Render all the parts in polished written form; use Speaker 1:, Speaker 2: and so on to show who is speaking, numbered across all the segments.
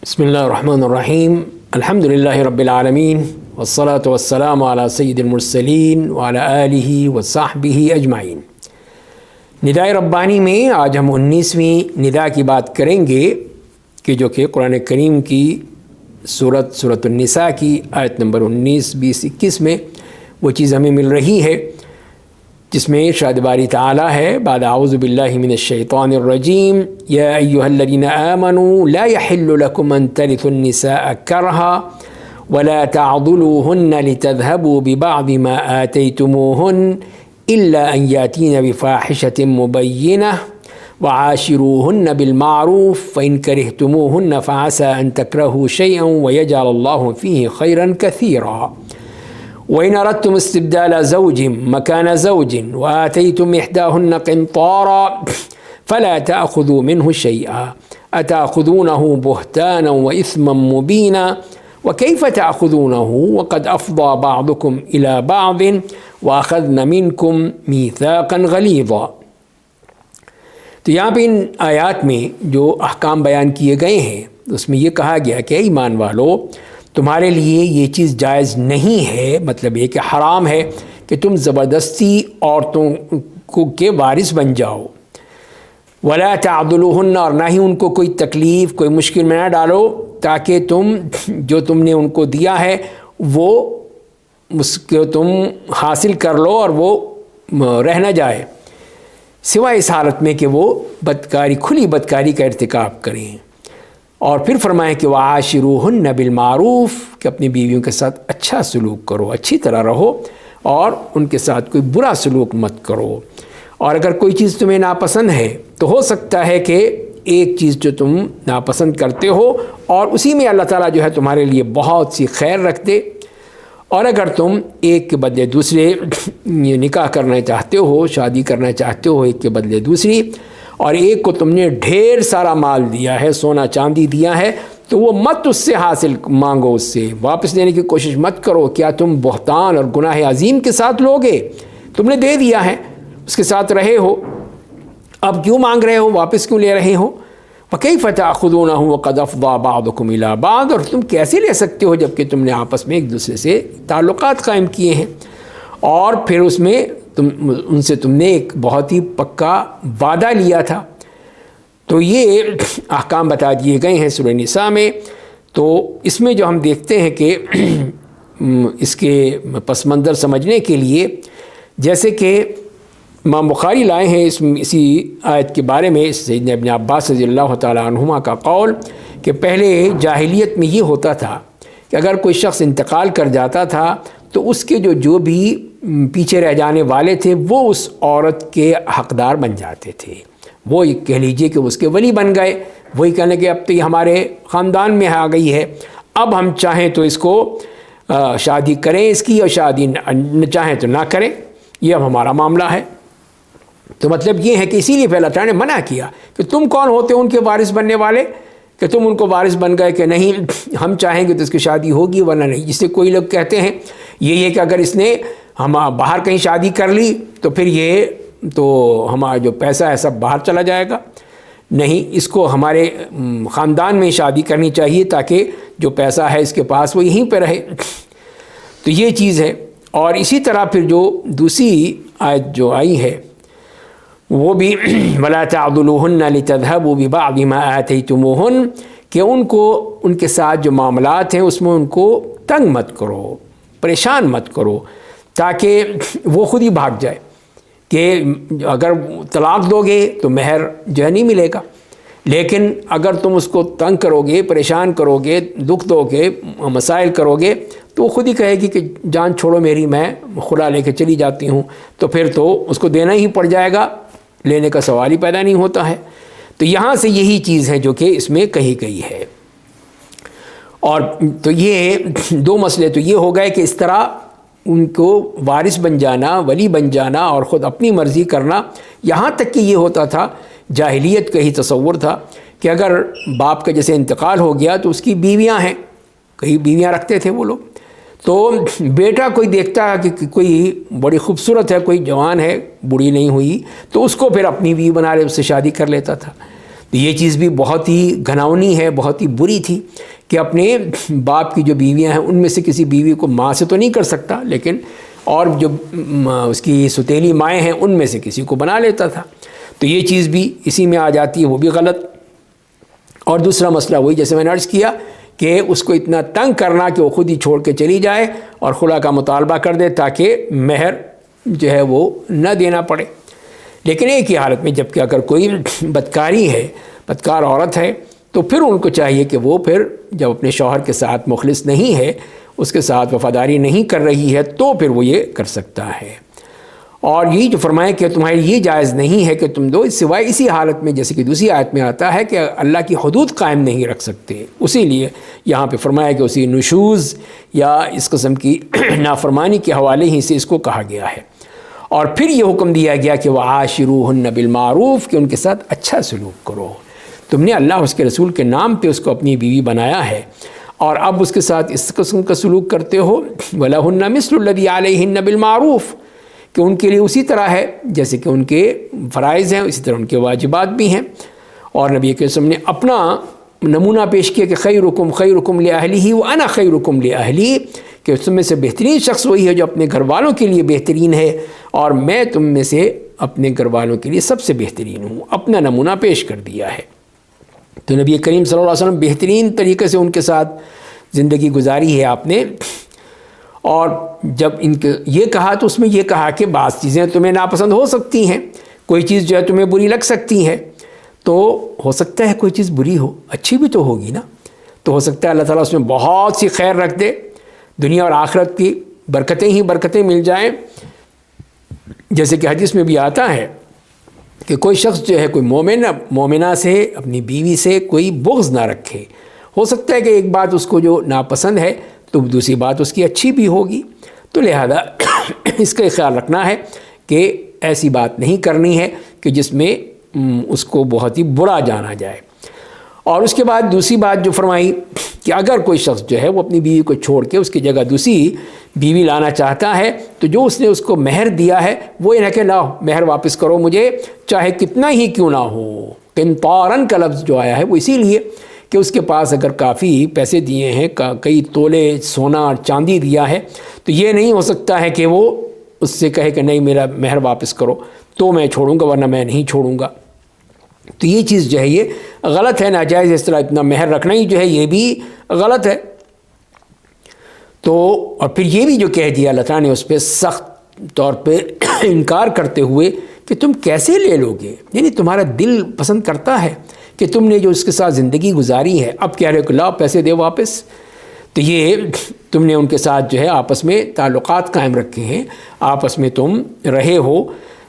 Speaker 1: بسم اللہ الرحمن الرحیم الحمد للہ رب العالمین والصلاة والسلام علی سید المرسلین وعلی آلہ وصحبہ اجمعین۔ ندائے ربانی میں آج ہم 19ویں ندا کی بات کریں گے کہ جو کہ قرآن کریم کی سورۃ النساء کی آیت نمبر 19، 20، 21 میں وہ چیز ہمیں مل رہی ہے جس میں ارشاد باری تعالی ہے بعد اعوذ باللہ من الشیطان الرجیم یا ایھا الذین آمنوا لا يحل لكم ان ترثوا النساء کرہا ولا تعضلوهن لتذهبوا ببعض ما آتيتموهن الا ان ياتين بفاحشة مبینہ وعاشروهن بالمعروف فإن كرهتموهن فعسى ان تكرهوا شيئا ويجعل الله فيه خيرا كثيرا وإن أردتم استبدال زوج مكان زوج وآتيتم إحداهن قنطارا فلا تأخذوا منه شيئا أتأخذونه بهتانا وإثما مبينا وكيف تأخذونه وقد أفضى بعضكم إلى بعض وأخذن منكم ميثاقا غليظا۔ تو یہاں پہ ان آیات میں جو احکام بیان کیے گئے ہیں اس میں یہ کہا گیا کہ اے ایمان والو تمہارے لیے یہ چیز جائز نہیں ہے، مطلب یہ کہ حرام ہے کہ تم زبردستی عورتوں کے وارث بن جاؤ، ولا تعضلوهن، اور نہ ہی ان کو کوئی تکلیف کوئی مشکل میں نہ ڈالو تاکہ تم جو تم نے ان کو دیا ہے وہ اس کو تم حاصل کر لو اور وہ رہ نہ جائے، سوائے اس حالت میں کہ وہ بدکاری کھلی بدکاری کا ارتکاب کریں۔ اور پھر فرمائیں کہ وعاشروہن بالمعروف، کہ اپنی بیویوں کے ساتھ اچھا سلوک کرو، اچھی طرح رہو اور ان کے ساتھ کوئی برا سلوک مت کرو۔ اور اگر کوئی چیز تمہیں ناپسند ہے تو ہو سکتا ہے کہ ایک چیز جو تم ناپسند کرتے ہو اور اسی میں اللہ تعالیٰ جو ہے تمہارے لیے بہت سی خیر رکھ دے، اور اگر تم ایک کے بدلے دوسرے نکاح کرنا چاہتے ہو، شادی کرنا چاہتے ہو ایک کے بدلے دوسری، اور ایک کو تم نے ڈھیر سارا مال دیا ہے، سونا چاندی دیا ہے، تو وہ مت اس سے حاصل مانگو، اس سے واپس لینے کی کوشش مت کرو۔ کیا تم بہتان اور گناہ عظیم کے ساتھ لوگے؟ تم نے دے دیا ہے، اس کے ساتھ رہے ہو، اب کیوں مانگ رہے ہو، واپس کیوں لے رہے ہو؟ وَكَيْفَ تَأْخُذُونَهُ وَقَدْ أَفْضَىٰ بَعْضُكُمْ إِلَىٰ بَعْضٍ، اور تم کیسے لے سکتے ہو جبکہ تم نے آپس میں ایک دوسرے سے تعلقات قائم کیے ہیں، اور پھر اس میں ان سے تم نے ایک بہت ہی پکا وعدہ لیا تھا۔ تو یہ احکام بتا دیے گئے ہیں سورہ نساء میں۔ تو اس میں جو ہم دیکھتے ہیں کہ اس کے پس منظر سمجھنے کے لیے، جیسے کہ امام بخاری لائے ہیں اسی آیت کے بارے میں سیدنا ابن عباس رضی اللہ تعالیٰ عنہما کا قول کہ پہلے جاہلیت میں یہ ہوتا تھا کہ اگر کوئی شخص انتقال کر جاتا تھا تو اس کے جو بھی پیچھے رہ جانے والے تھے وہ اس عورت کے حقدار بن جاتے تھے، وہ کہہ لیجئے کہ اس کے ولی بن گئے، وہی کہنے کہ اب تو یہ ہمارے خاندان میں آ گئی ہے، اب ہم چاہیں تو اس کو شادی کریں اس کی، اور شادی نہ چاہیں تو نہ کریں، یہ اب ہمارا معاملہ ہے۔ تو مطلب یہ ہے کہ اسی لیے اللہ تعالیٰ نے منع کیا کہ تم کون ہوتے ہو ان کے وارث بننے والے کہ تم ان کو وارث بن گئے کہ نہیں ہم چاہیں گے تو اس کی شادی ہوگی ورنہ نہیں۔ جس سے کوئی لوگ کہتے ہیں یہ کہ اگر اس نے ہم باہر کہیں شادی کر لی تو پھر یہ تو ہمارا جو پیسہ ہے سب باہر چلا جائے گا، نہیں، اس کو ہمارے خاندان میں شادی کرنی چاہیے تاکہ جو پیسہ ہے اس کے پاس وہ یہیں پہ رہے۔ تو یہ چیز ہے۔ اور اسی طرح پھر جو دوسری آیت جو آئی ہے وہ بھی وَلَا تَعْضُلُوهُنَّ لِتَذْهَبُوا بِبَعْضِ مَا آتَيْتُمُوهُنَّ، کہ ان کے ساتھ جو معاملات ہیں اس میں ان کو تنگ مت کرو، پریشان مت کرو تاکہ وہ خود ہی بھاگ جائے، کہ اگر طلاق دو گے تو مہر جو ہے نہیں ملے گا، لیکن اگر تم اس کو تنگ کرو گے، پریشان کرو گے، دکھ دو گے، مسائل کرو گے تو وہ خود ہی کہے گی کہ جان چھوڑو میری، میں خلا لے کے چلی جاتی ہوں، تو پھر تو اس کو دینا ہی پڑ جائے گا، لینے کا سوال ہی پیدا نہیں ہوتا ہے۔ تو یہاں سے یہی چیز ہے جو کہ اس میں کہی گئی ہے۔ اور تو یہ دو مسئلے تو یہ ہو گئے کہ اس طرح ان کو وارث بن جانا، ولی بن جانا اور خود اپنی مرضی کرنا، یہاں تک کہ یہ ہوتا تھا، جاہلیت کا ہی تصور تھا کہ اگر باپ کا جیسے انتقال ہو گیا تو اس کی بیویاں ہیں، کئی بیویاں رکھتے تھے وہ لوگ، تو بیٹا کوئی دیکھتا ہے کہ کوئی بڑی خوبصورت ہے، کوئی جوان ہے، بوڑھی نہیں ہوئی، تو اس کو پھر اپنی بیوی بنا لے، اس سے شادی کر لیتا تھا۔ تو یہ چیز بھی بہت ہی گھناؤنی ہے، بہت ہی بری تھی کہ اپنے باپ کی جو بیویاں ہیں ان میں سے کسی بیوی کو ماں سے تو نہیں کر سکتا، لیکن اور جو اس کی ستیلی مائیں ہیں ان میں سے کسی کو بنا لیتا تھا. تو یہ چیز بھی اسی میں آ جاتی ہے، وہ بھی غلط. اور دوسرا مسئلہ وہی جیسے میں نے عرض کیا کہ اس کو اتنا تنگ کرنا کہ وہ خود ہی چھوڑ کے چلی جائے اور خلا کا مطالبہ کر دے تاکہ مہر جو ہے وہ نہ دینا پڑے. لیکن ایک ہی حالت میں جب کہ اگر کوئی بدکاری ہے، بدکار عورت ہے، تو پھر ان کو چاہیے کہ وہ پھر جب اپنے شوہر کے ساتھ مخلص نہیں ہے، اس کے ساتھ وفاداری نہیں کر رہی ہے، تو پھر وہ یہ کر سکتا ہے. اور یہ جو فرمائے کہ تمہاری یہ جائز نہیں ہے کہ تم دو سوائے اسی حالت میں جیسے کہ دوسری آیت میں آتا ہے کہ اللہ کی حدود قائم نہیں رکھ سکتے. اسی لیے یہاں پہ فرمایا کہ اسی نشوز یا اس قسم کی نافرمانی کے حوالے ہی سے اس کو کہا گیا ہے. اور پھر یہ حکم دیا گیا کہ وعاشروہن بالمعروف، کہ ان کے ساتھ اچھا سلوک کرو. تم نے اللہ اس کے رسول کے نام پہ اس کو اپنی بیوی بنایا ہے اور اب اس کے ساتھ اس قسم کا سلوک کرتے ہو. وَلَهُنَّ مِثْلُ الَّذِي عَلَيْهِنَّ بِالْمَعْرُوفِ، کہ ان کے لیے اسی طرح ہے جیسے کہ ان کے فرائض ہیں، اسی طرح ان کے واجبات بھی ہیں. اور نبی کے وسلم نے اپنا نمونہ پیش کیا کہ خیرکم خیرکم لأہلہ وأنا خیرکم لأہلی، کہ اس میں سے بہترین شخص وہی ہے جو اپنے گھر والوں کے لیے بہترین ہے اور میں تم میں سے اپنے گھر والوں کے لیے سب سے بہترین ہوں. اپنا نمونہ پیش کر دیا ہے. تو نبی کریم صلی اللہ علیہ وسلم بہترین طریقے سے ان کے ساتھ زندگی گزاری ہے آپ نے. اور جب ان کے یہ کہا تو اس میں یہ کہا کہ بعض چیزیں تمہیں ناپسند ہو سکتی ہیں، کوئی چیز جو ہے تمہیں بری لگ سکتی ہے، تو ہو سکتا ہے کوئی چیز بری ہو، اچھی بھی تو ہوگی نا. تو ہو سکتا ہے اللہ تعالیٰ اس میں بہت سی خیر رکھ دے، دنیا اور آخرت کی برکتیں ہی برکتیں مل جائیں. جیسے کہ حدیث میں بھی آتا ہے کہ کوئی شخص جو ہے کوئی مومنہ سے اپنی بیوی سے کوئی بغض نہ رکھے. ہو سکتا ہے کہ ایک بات اس کو جو ناپسند ہے تو دوسری بات اس کی اچھی بھی ہوگی. تو لہذا اس کا خیال رکھنا ہے کہ ایسی بات نہیں کرنی ہے کہ جس میں اس کو بہت ہی برا جانا جائے. اور اس کے بعد دوسری بات جو فرمائی کہ اگر کوئی شخص جو ہے وہ اپنی بیوی کو چھوڑ کے اس کی جگہ دوسری بیوی لانا چاہتا ہے تو جو اس نے اس کو مہر دیا ہے وہ یہ نہ کہ لاؤ مہر واپس کرو مجھے، چاہے کتنا ہی کیوں نہ ہو. قنطاراً کا لفظ جو آیا ہے وہ اسی لیے کہ اس کے پاس اگر کافی پیسے دیے ہیں، کئی تولے سونا اور چاندی دیا ہے، تو یہ نہیں ہو سکتا ہے کہ وہ اس سے کہے کہ نہیں میرا مہر واپس کرو تو میں چھوڑوں گا ورنہ میں نہیں چھوڑوں گا. تو یہ چیز جو ہے یہ غلط ہے، ناجائز. اس طرح اتنا مہر رکھنا ہی جو ہے یہ بھی غلط ہے. تو اور پھر یہ بھی جو کہہ دیا اللہ تعالیٰ نے اس پہ سخت طور پہ انکار کرتے ہوئے کہ تم کیسے لے لو گے، یعنی تمہارا دل پسند کرتا ہے کہ تم نے جو اس کے ساتھ زندگی گزاری ہے اب کہہ رہے ہو کہ لاؤ پیسے دے واپس. تو یہ تم نے ان کے ساتھ جو ہے آپس میں تعلقات قائم رکھے ہیں، آپس میں تم رہے ہو،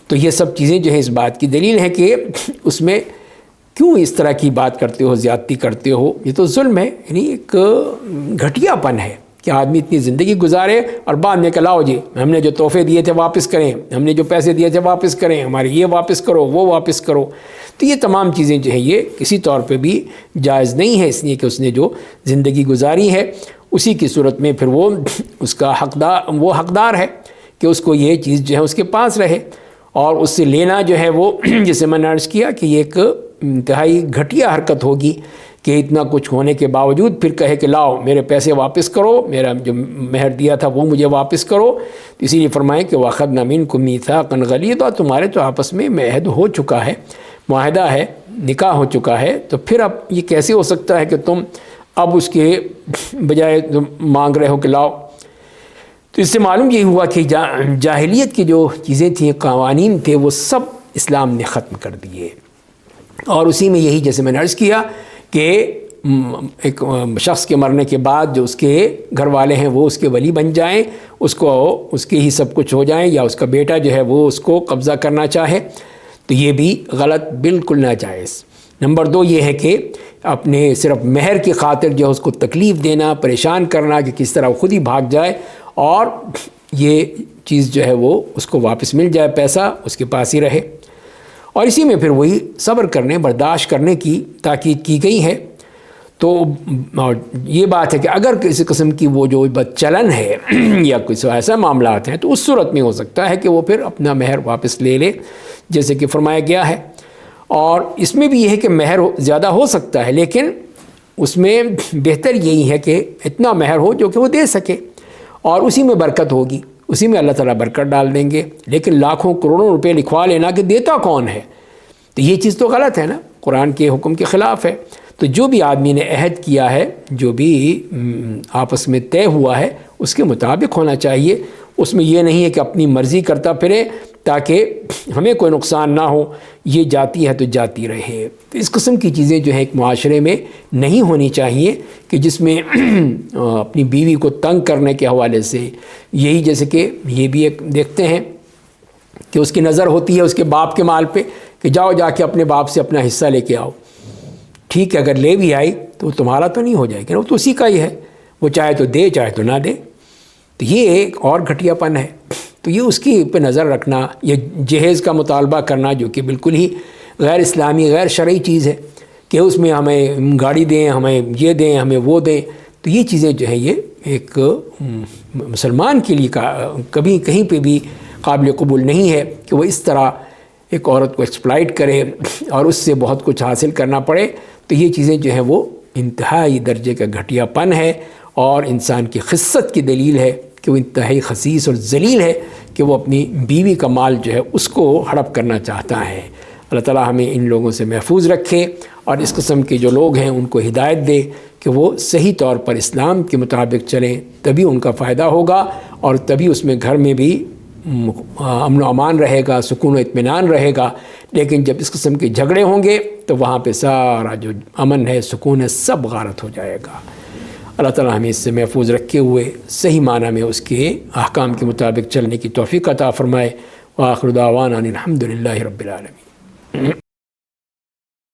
Speaker 1: تو یہ سب چیزیں جو ہے اس بات کی دلیل ہے کہ اس میں کیوں اس طرح کی بات کرتے ہو، زیادتی کرتے ہو. یہ تو ظلم ہے، یعنی ایک گھٹیا پن ہے کہ آدمی اتنی زندگی گزارے اور بعد میں کہ لاؤ جی ہم نے جو تحفے دیے تھے واپس کریں، ہم نے جو پیسے دیے تھے واپس کریں، ہمارے یہ واپس کرو وہ واپس کرو. تو یہ تمام چیزیں جو ہیں یہ کسی طور پہ بھی جائز نہیں ہے، اس لیے کہ اس نے جو زندگی گزاری ہے اسی کی صورت میں پھر وہ اس کا حقدار ہے کہ اس کو یہ چیز جو ہے اس کے پاس رہے. اور اس سے لینا جو ہے وہ جسے میں نے عرض کیا کہ یہ ایک انتہائی گھٹیا حرکت ہوگی کہ اتنا کچھ ہونے کے باوجود پھر کہے کہ لاؤ میرے پیسے واپس کرو، میرا جو مہر دیا تھا وہ مجھے واپس کرو. اسی لیے فرمائیں کہ وَأَخَذْنَا مِنْكُم مِيثَاقًا غَلِيظًا، تمہارے تو آپس میں معاہد ہو چکا ہے، معاہدہ ہے، نکاح ہو چکا ہے، تو پھر اب یہ کیسے ہو سکتا ہے کہ تم اب اس کے بجائے مانگ رہے ہو کہ لاؤ. تو اس سے معلوم یہ ہوا کہ جاہلیت کی جو چیزیں تھیں، قوانین تھے، وہ سب اسلام نے ختم کر دیے. اور اسی میں یہی جیسے میں نے عرض کیا کہ ایک شخص کے مرنے کے بعد جو اس کے گھر والے ہیں وہ اس کے ولی بن جائیں، اس کو اس کے ہی سب کچھ ہو جائیں، یا اس کا بیٹا جو ہے وہ اس کو قبضہ کرنا چاہے، تو یہ بھی غلط، بالکل ناجائز. نمبر 2 یہ ہے کہ اپنے صرف مہر کی خاطر جو ہے اس کو تکلیف دینا، پریشان کرنا کہ کس طرح خود ہی بھاگ جائے اور یہ چیز جو ہے وہ اس کو واپس مل جائے، پیسہ اس کے پاس ہی رہے. اور اسی میں پھر وہی صبر کرنے، برداشت کرنے کی تاکید کی گئی ہے. تو اور یہ بات ہے کہ اگر کسی قسم کی وہ جو بد چلن ہے یا کچھ ایسا معاملات ہیں تو اس صورت میں ہو سکتا ہے کہ وہ پھر اپنا مہر واپس لے لے، جیسے کہ فرمایا گیا ہے. اور اس میں بھی یہ ہے کہ مہر زیادہ ہو سکتا ہے، لیکن اس میں بہتر یہی ہے کہ اتنا مہر ہو جو کہ وہ دے سکے، اور اسی میں برکت ہوگی، اسی میں اللہ تعالیٰ برکت ڈال دیں گے۔ لیکن لاکھوں کروڑوں روپے لکھوا لینا کہ دیتا کون ہے، تو یہ چیز تو غلط ہے نا، قرآن کے حکم کے خلاف ہے۔ تو جو بھی آدمی نے عہد کیا ہے، جو بھی آپس میں طے ہوا ہے، اس کے مطابق ہونا چاہیے۔ اس میں یہ نہیں ہے کہ اپنی مرضی کرتا پھرے تاکہ ہمیں کوئی نقصان نہ ہو، یہ جاتی ہے تو جاتی رہے۔ تو اس قسم کی چیزیں جو ہیں ایک معاشرے میں نہیں ہونی چاہیے کہ جس میں اپنی بیوی کو تنگ کرنے کے حوالے سے، یہی جیسے کہ یہ بھی ایک دیکھتے ہیں کہ اس کی نظر ہوتی ہے اس کے باپ کے مال پہ کہ جاؤ جا کے اپنے باپ سے اپنا حصہ لے کے آؤ۔ ٹھیک ہے، اگر لے بھی آئی تو تمہارا تو نہیں ہو جائے گا، وہ تو اسی کا ہی ہے، وہ چاہے تو دے چاہے تو نہ دے۔ تو یہ ایک اور گھٹیا پن ہے۔ تو یہ اس کی پہ نظر رکھنا، یہ جہیز کا مطالبہ کرنا جو کہ بالکل ہی غیر اسلامی غیر شرعی چیز ہے کہ اس میں ہمیں گاڑی دیں، ہمیں یہ دیں، ہمیں وہ دیں، تو یہ چیزیں جو ہیں یہ ایک مسلمان کے لیے کبھی کہیں پہ بھی قابل قبول نہیں ہے کہ وہ اس طرح ایک عورت کو ایکسپلائٹ کرے اور اس سے بہت کچھ حاصل کرنا پڑے۔ تو یہ چیزیں جو ہیں وہ انتہائی درجے کا گھٹیا پن ہے اور انسان کی خست کی دلیل ہے کہ وہ انتہائی خسیس اور ذلیل ہے کہ وہ اپنی بیوی کا مال جو ہے اس کو ہڑپ کرنا چاہتا ہے۔ اللہ تعالیٰ ہمیں ان لوگوں سے محفوظ رکھے اور اس قسم کے جو لوگ ہیں ان کو ہدایت دے کہ وہ صحیح طور پر اسلام کے مطابق چلیں، تبھی ان کا فائدہ ہوگا اور تبھی اس میں گھر میں بھی امن و امان رہے گا، سکون و اطمینان رہے گا۔ لیکن جب اس قسم کے جھگڑے ہوں گے تو وہاں پہ سارا جو امن ہے، سکون ہے، سب غارت ہو جائے گا۔ اللہ تعالیٰ ہمیں اس سے محفوظ رکھے ہوئے صحیح معنی میں اس کے احکام کے مطابق چلنے کی توفیق عطا فرمائے۔ وآخر دعوانا ان الحمد للہ رب العالمین۔